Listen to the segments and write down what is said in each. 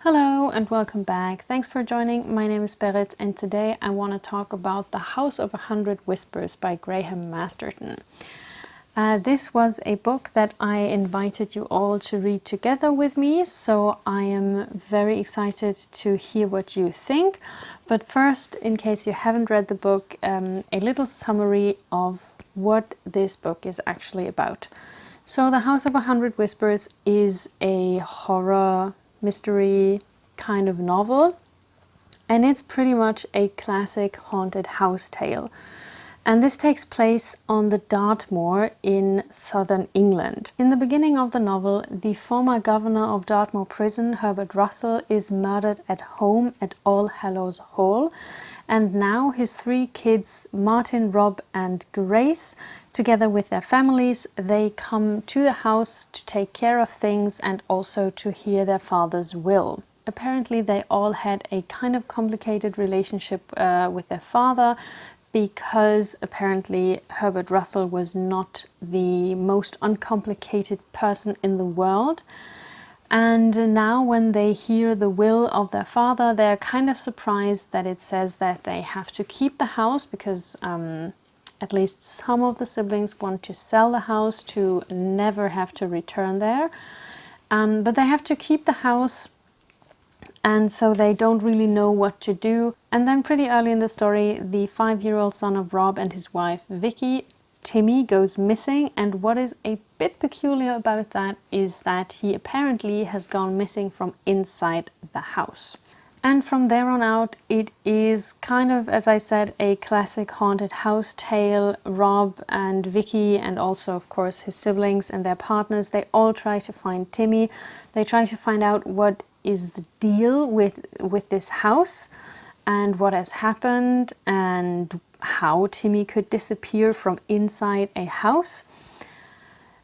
Hello and welcome back. Thanks for joining. My name is Berit and today I want to talk about The House of 100 Whispers by Graham Masterton. This was a book that I invited you all to read together with me, so I am very excited to hear what you think. But first, in case you haven't read the book, a little summary of what this book is actually about. So The House of 100 Whispers is a horror mystery kind of novel, and it's pretty much a classic haunted house tale. And this takes place on the Dartmoor in southern England. In the beginning of the novel, the former governor of Dartmoor prison, Herbert Russell, is murdered at home at All Hallows Hall, and now his three kids, Martin, Rob and Grace, together with their families, they come to the house to take care of things and also to hear their father's will. Apparently they all had a kind of complicated relationship with their father, because apparently Herbert Russell was not the most uncomplicated person in the world. And now when they hear the will of their father, they're kind of surprised that it says that they have to keep the house because at least some of the siblings want to sell the house to never have to return there. But they have to keep the house, and so they don't really know what to do. And then pretty early in the story, the 5-year-old son of Rob and his wife Vicky, Timmy, goes missing, and what is a bit peculiar about that is that he apparently has gone missing from inside the house. And from there on out, it is kind of, as I said, a classic haunted house tale. Rob and Vicky, and also of course his siblings and their partners, they all try to find Timmy. They try to find out what is the deal with this house and what has happened and how Timmy could disappear from inside a house.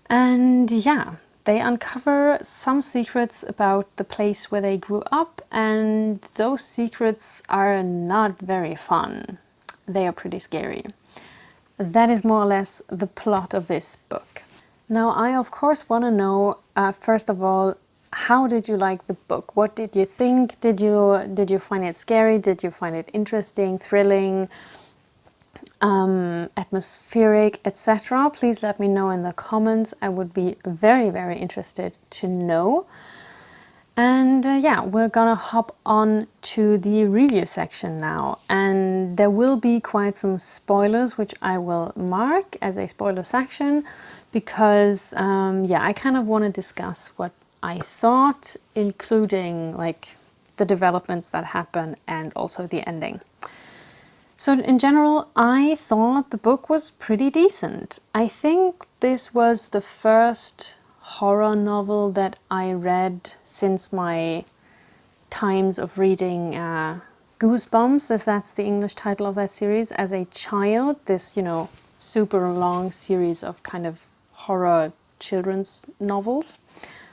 And yeah, they uncover some secrets about the place where they grew up, and those secrets are not very fun. They are pretty scary. That is more or less the plot of this book. Now I of course want to know, first of all, how did you like the book? What did you think? Did you find it scary? Did you find it interesting, thrilling, atmospheric, etc.? Please let me know in the comments. I would be very, very interested to know. And yeah, we're gonna hop on to the review section now, and there will be quite some spoilers which I will mark as a spoiler section because yeah, I kind of want to discuss what I thought, including like the developments that happen and also the ending. So in general, I thought the book was pretty decent. I think this was the first horror novel that I read since my times of reading Goosebumps, if that's the English title of that series, as a child. This, you know, super long series of kind of horror children's novels.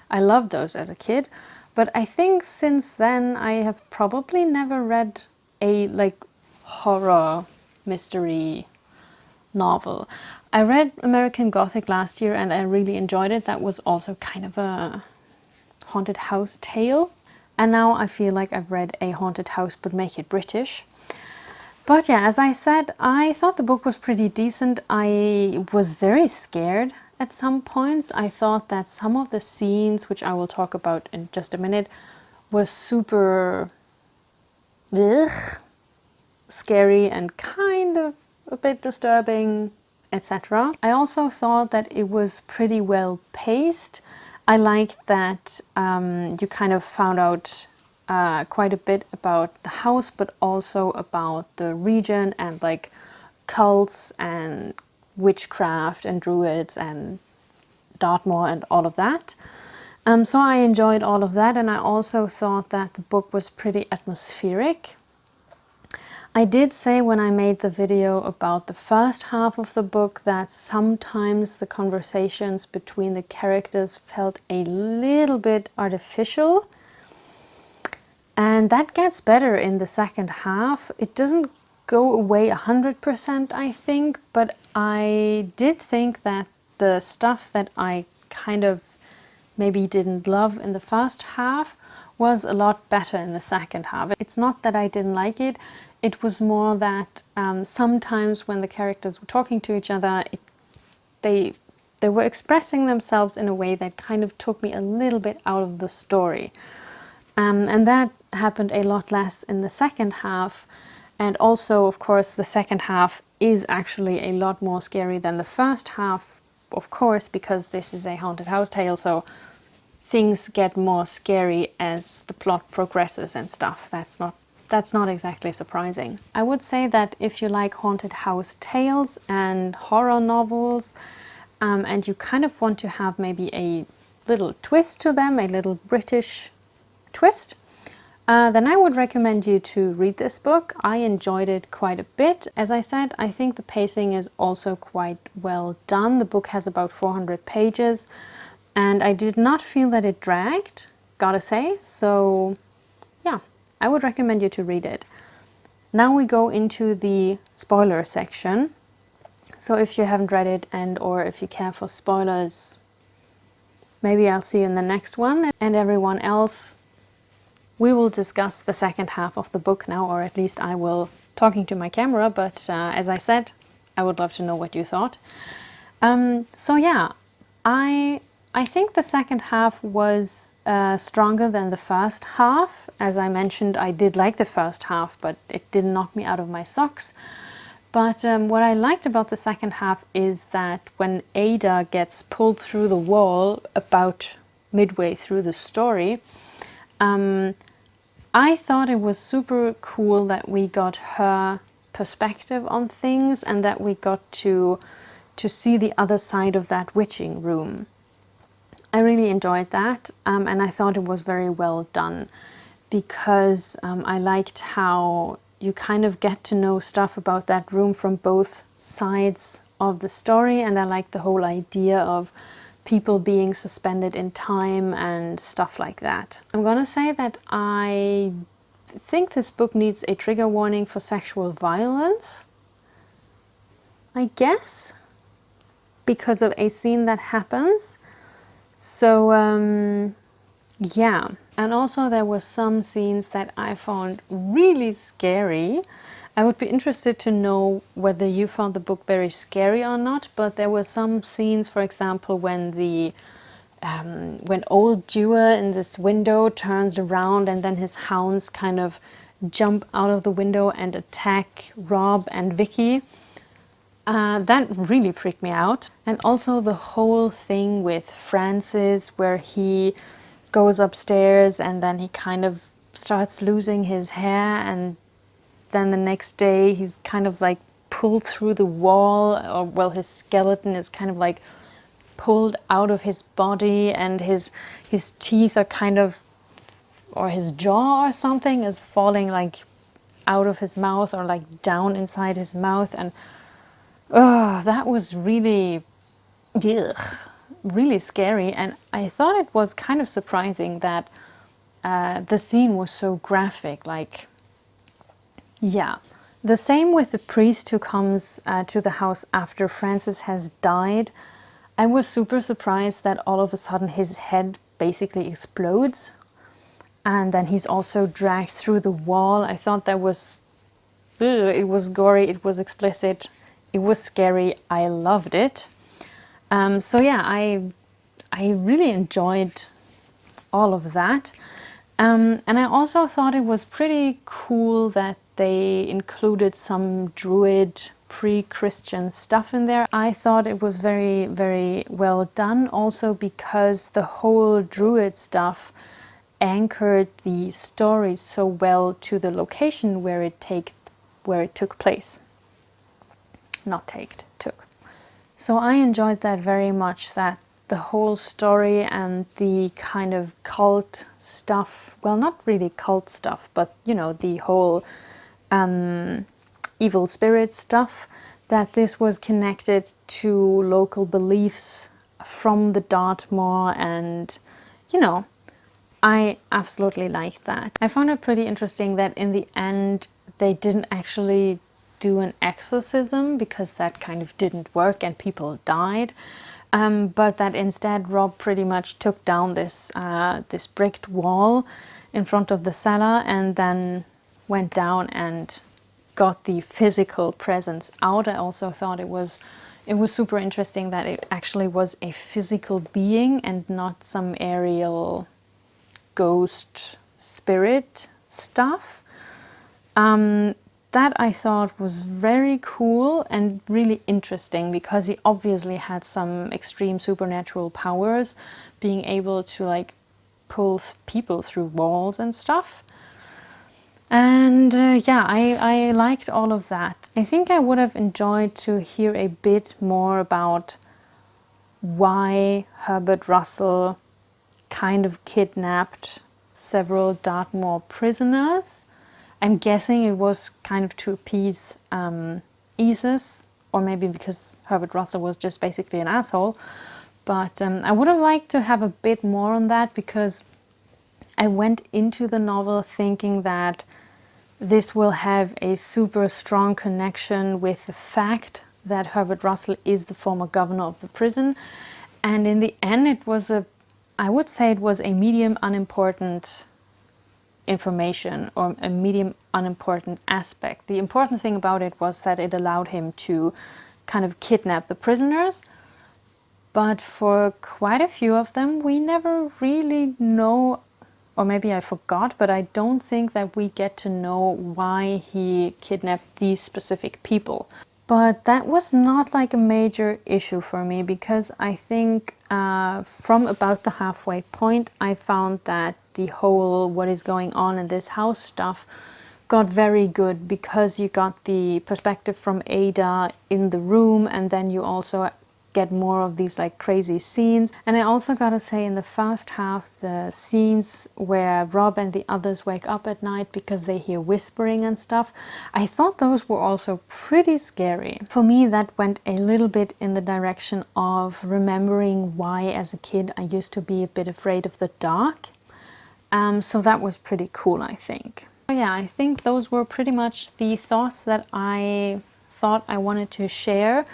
I loved those as a kid, but I think since then I have probably never read a like horror mystery novel. I read American Gothic last year and I really enjoyed it. That was also kind of a haunted house tale. And now I feel like I've read a haunted house but make it British. But yeah, as I said, I thought the book was pretty decent. I was very scared at some points. I thought that some of the scenes, which I will talk about in just a minute, were super scary and kind of a bit disturbing, etc. I also thought that it was pretty well paced. I liked that you kind of found out quite a bit about the house, but also about the region and like cults and witchcraft and druids and Dartmoor and all of that. So I enjoyed all of that, and I also thought that the book was pretty atmospheric. I did say when I made the video about the first half of the book that sometimes the conversations between the characters felt a little bit artificial, and that gets better in the second half. It doesn't go away 100%, I think, but I did think that the stuff that I kind of maybe didn't love in the first half was a lot better in the second half. It's not that I didn't like it, it was more that sometimes when the characters were talking to each other, they were expressing themselves in a way that kind of took me a little bit out of the story. And that happened a lot less in the second half. And also, of course, the second half is actually a lot more scary than the first half, of course, because this is a haunted house tale, so things get more scary as the plot progresses and stuff. That's not exactly surprising. I would say that if you like haunted house tales and horror novels, and you kind of want to have maybe a little twist to them, a little British twist, then I would recommend you to read this book. I enjoyed it quite a bit. As I said, I think the pacing is also quite well done. The book has about 400 pages, and I did not feel that it dragged, gotta say. So yeah, I would recommend you to read it. Now we go into the spoiler section. So if you haven't read it or if you care for spoilers, maybe I'll see you in the next one. And everyone else, we will discuss the second half of the book now, or at least I will, talking to my camera, but as I said, I would love to know what you thought. So yeah, I think the second half was stronger than the first half. As I mentioned, I did like the first half, but it didn't knock me out of my socks. But what I liked about the second half is that when Ada gets pulled through the wall about midway through the story, I thought it was super cool that we got her perspective on things and that we got to see the other side of that witching room. I really enjoyed that, and I thought it was very well done because I liked how you kind of get to know stuff about that room from both sides of the story, and I like the whole idea of people being suspended in time and stuff like that. I'm gonna say that I think this book needs a trigger warning for sexual violence, I guess, because of a scene that happens. So yeah, and also there were some scenes that I found really scary. I would be interested to know whether you found the book very scary or not, but there were some scenes, for example, when when old Dewar in this window turns around and then his hounds kind of jump out of the window and attack Rob and Vicky. That really freaked me out. And also the whole thing with Francis, where he goes upstairs and then he kind of starts losing his hair, and then the next day he's kind of like pulled through the wall, or well, his skeleton is kind of like pulled out of his body, and his teeth are kind of, or his jaw or something is falling like out of his mouth or like down inside his mouth. And that was really, really scary. And I thought it was kind of surprising that the scene was so graphic. Like, yeah. The same with the priest who comes to the house after Francis has died. I was super surprised that all of a sudden his head basically explodes. And then he's also dragged through the wall. I thought that was, it was gory, it was explicit, it was scary. I loved it. So yeah, I really enjoyed all of that. And I also thought it was pretty cool that they included some Druid pre-Christian stuff in there. I thought it was very, very well done, also because the whole Druid stuff anchored the story so well to the location where it took place. Took. So I enjoyed that very much, that the whole story and the kind of cult stuff, well, not really cult stuff, but you know, the whole evil spirit stuff, that this was connected to local beliefs from the Dartmoor, and you know, I absolutely liked that. I found it pretty interesting that in the end they didn't actually do an exorcism, because that kind of didn't work and people died, but that instead Rob pretty much took down this bricked wall in front of the cellar and then went down and got the physical presence out. I also thought it was super interesting that it actually was a physical being and not some aerial ghost spirit stuff. That I thought was very cool and really interesting, because he obviously had some extreme supernatural powers, being able to like pull people through walls and stuff. And yeah, I liked all of that. I think I would have enjoyed to hear a bit more about why Herbert Russell kind of kidnapped several Dartmoor prisoners. I'm guessing it was kind of to appease ISIS, or maybe because Herbert Russell was just basically an asshole. But I would have liked to have a bit more on that, because I went into the novel thinking that this will have a super strong connection with the fact that Herbert Russell is the former governor of the prison. And in the end, it was I would say it was a medium unimportant information, or a medium unimportant aspect. The important thing about it was that it allowed him to kind of kidnap the prisoners. But for quite a few of them, we never really know, or maybe I forgot, but I don't think that we get to know why he kidnapped these specific people. But that was not like a major issue for me, because I think from about the halfway point, I found that the whole what is going on in this house stuff got very good, because you got the perspective from Ada in the room, and then you also get more of these like crazy scenes. And I also gotta say, in the first half, the scenes where Rob and the others wake up at night because they hear whispering and stuff, I thought those were also pretty scary. For me, that went a little bit in the direction of remembering why as a kid I used to be a bit afraid of the dark. So that was pretty cool, I think. But yeah, I think those were pretty much the thoughts that I thought I wanted to share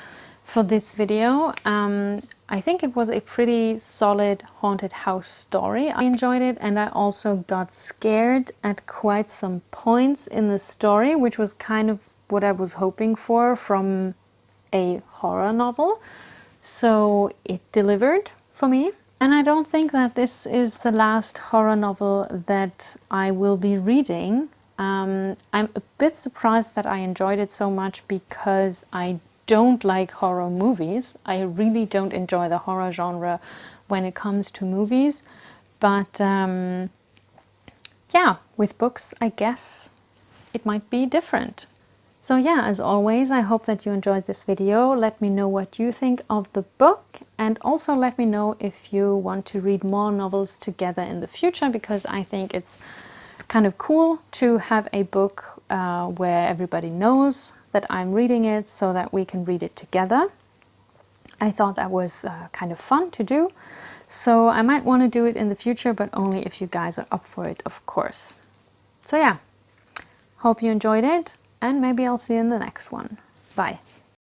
for this video. I think it was a pretty solid haunted house story. I enjoyed it, and I also got scared at quite some points in the story, which was kind of what I was hoping for from a horror novel. So it delivered for me. And I don't think that this is the last horror novel that I will be reading. I'm a bit surprised that I enjoyed it so much, because I don't like horror movies. I really don't enjoy the horror genre when it comes to movies. But yeah, with books, I guess it might be different. So yeah, as always, I hope that you enjoyed this video. Let me know what you think of the book, and also let me know if you want to read more novels together in the future, because I think it's kind of cool to have a book where everybody knows that I'm reading it, so that we can read it together. I thought that was kind of fun to do. So I might want to do it in the future, but only if you guys are up for it, of course. So yeah, hope you enjoyed it, and maybe I'll see you in the next one. Bye.